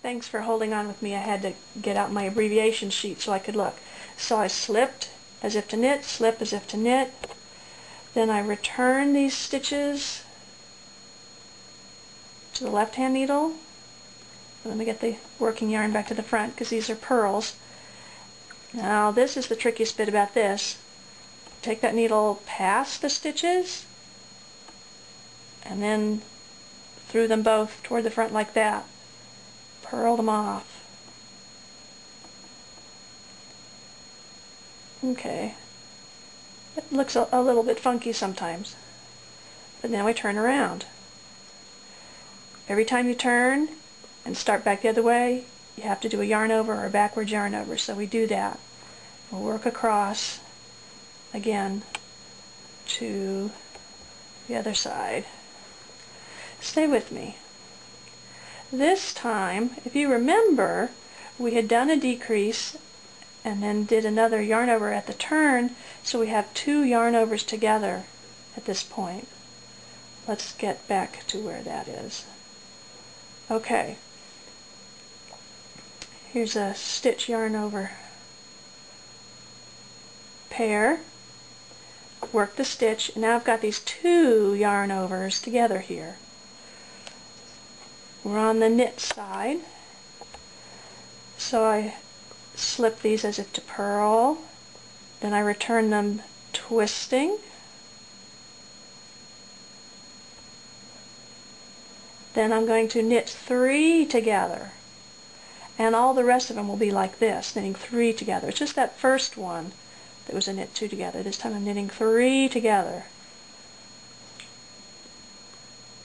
Thanks for holding on with me. I had to get out my abbreviation sheet so I could look. So I slipped as if to knit, slip as if to knit. Then I return these stitches to the left hand needle. Let me get the working yarn back to the front because these are pearls. Now this is the trickiest bit about this. Take that needle past the stitches and then through them both toward the front like that. Purl them off. Okay. It looks a little bit funky sometimes. But now we turn around. Every time you turn and start back the other way, you have to do a yarn over or a backwards yarn over. So we do that. We'll work across again to the other side. Stay with me. This time, if you remember, we had done a decrease and then did another yarn over at the turn, so we have two yarn overs together at this point. Let's get back to where that is. Okay. Here's a stitch yarn over pair. Work the stitch, and now I've got these two yarn overs together here. We're on the knit side, so I slip these as if to purl, then I return them twisting, then I'm going to knit 3 together, and all the rest of them will be like this, knitting 3 together. It's just that first one that was a knit 2 together. This time I'm knitting 3 together.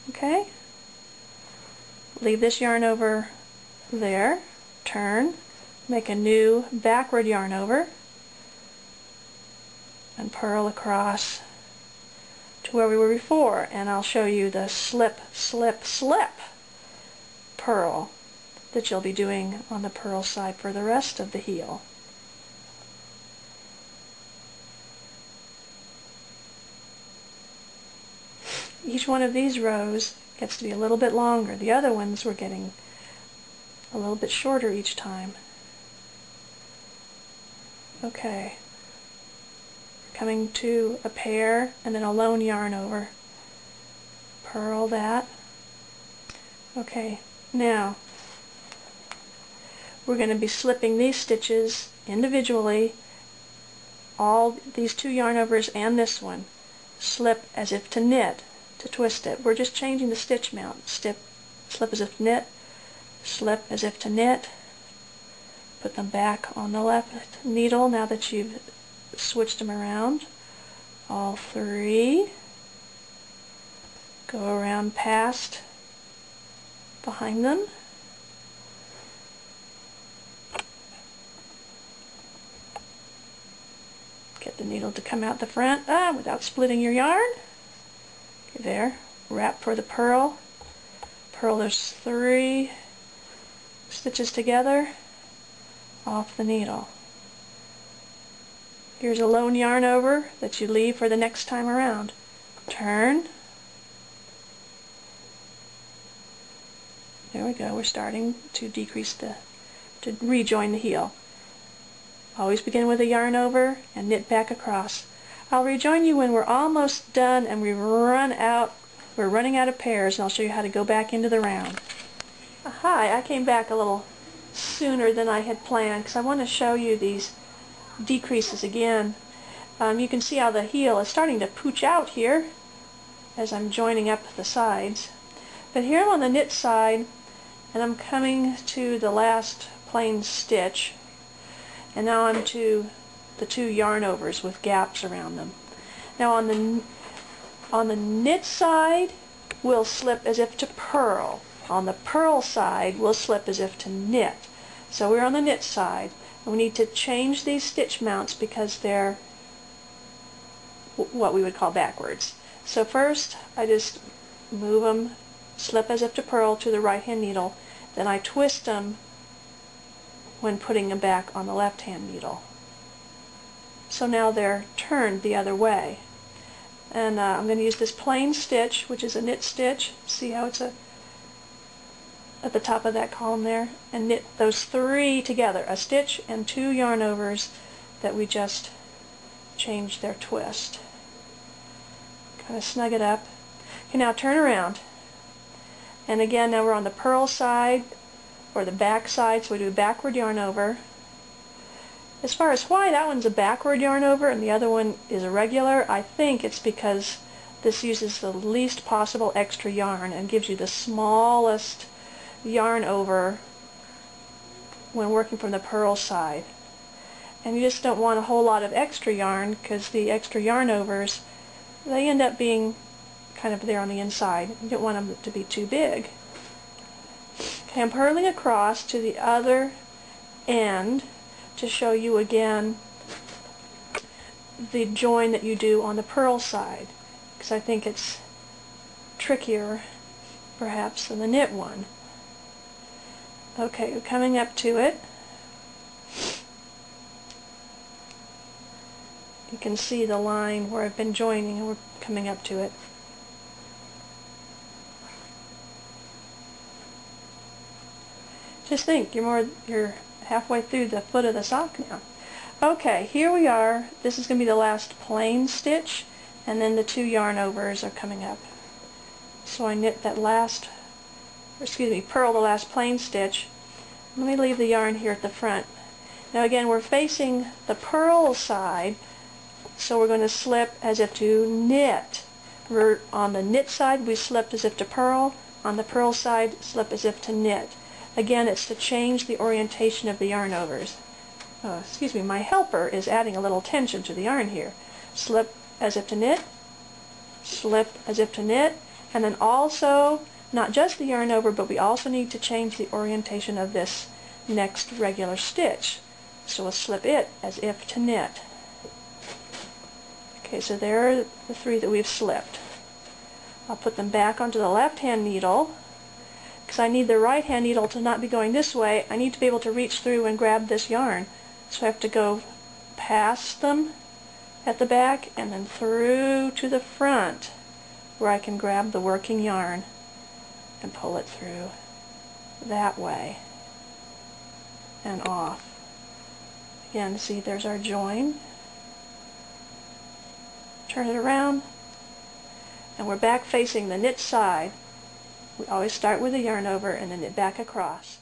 Okay? Leave this yarn over there, turn, make a new backward yarn over, and purl across to where we were before. And I'll show you the slip, slip, slip purl that you'll be doing on the purl side for the rest of the heel. Each one of these rows gets to be a little bit longer. The other ones were getting a little bit shorter each time. Okay. Coming to a pair and then a lone yarn over. Purl that. Okay, now we're going to be slipping these stitches individually, all these two yarn overs and this one. Slip as if to knit, to twist it. We're just changing the stitch mount. Slip as if to knit, slip as if to knit, put them back on the left needle now that you've switched them around. All 3. Go around past behind them. Get the needle to come out the front without splitting your yarn. Okay, there. Wrap for the purl. Purl those 3 stitches together off the needle. Here's a lone yarn over that you leave for the next time around. Turn. There we go. We're starting to to rejoin the heel. Always begin with a yarn over and knit back across. I'll rejoin you when we're almost done and we're running out of pairs, and I'll show you how to go back into the round. Hi, I came back a little sooner than I had planned because I want to show you these decreases again. You can see how the heel is starting to pooch out here as I'm joining up the sides. But here I'm on the knit side and I'm coming to the last plain stitch, and now I'm to the 2 yarn overs with gaps around them. Now on the knit side we'll slip as if to purl. On the purl side we'll slip as if to knit. So we're on the knit side, and we need to change these stitch mounts because they're what we would call backwards. So first I just move them, slip as if to purl to the right hand needle, then I twist them when putting them back on the left hand needle. So now they're turned the other way. And I'm going to use this plain stitch, which is a knit stitch. See how it's a at the top of that column there and knit those 3 together, a stitch and 2 yarn overs that we just changed their twist. Kind of snug it up. Okay, now turn around. And again, now we're on the purl side or the back side, so we do a backward yarn over. As far as why that one's a backward yarn over and the other one is a regular, I think it's because this uses the least possible extra yarn and gives you the smallest yarn over when working from the purl side. And you just don't want a whole lot of extra yarn, because the extra yarn overs, they end up being kind of there on the inside. You don't want them to be too big. Okay, I'm purling across to the other end to show you again the join that you do on the purl side, because I think it's trickier perhaps than the knit one. Okay, coming up to it, you can see the line where I've been joining and we're coming up to it. Just think, you're halfway through the foot of the sock now. Okay, here we are. This is going to be the last plain stitch, and then the 2 yarn overs are coming up. So I knit that purl the last plain stitch. Let me leave the yarn here at the front. Now again, we're facing the purl side, so we're going to slip as if to knit. On the knit side, we slipped as if to purl. On the purl side, slip as if to knit. Again, it's to change the orientation of the yarn overs. My helper is adding a little tension to the yarn here. Slip as if to knit, slip as if to knit, and then also, not just the yarn over, but we also need to change the orientation of this next regular stitch. So we'll slip it as if to knit. Okay, so there are the 3 that we've slipped. I'll put them back onto the left-hand needle, because I need the right-hand needle to not be going this way. I need to be able to reach through and grab this yarn. So I have to go past them at the back and then through to the front where I can grab the working yarn and pull it through that way and off. Again, see, there's our join. Turn it around and we're back facing the knit side. We always start with a yarn over and then knit back across.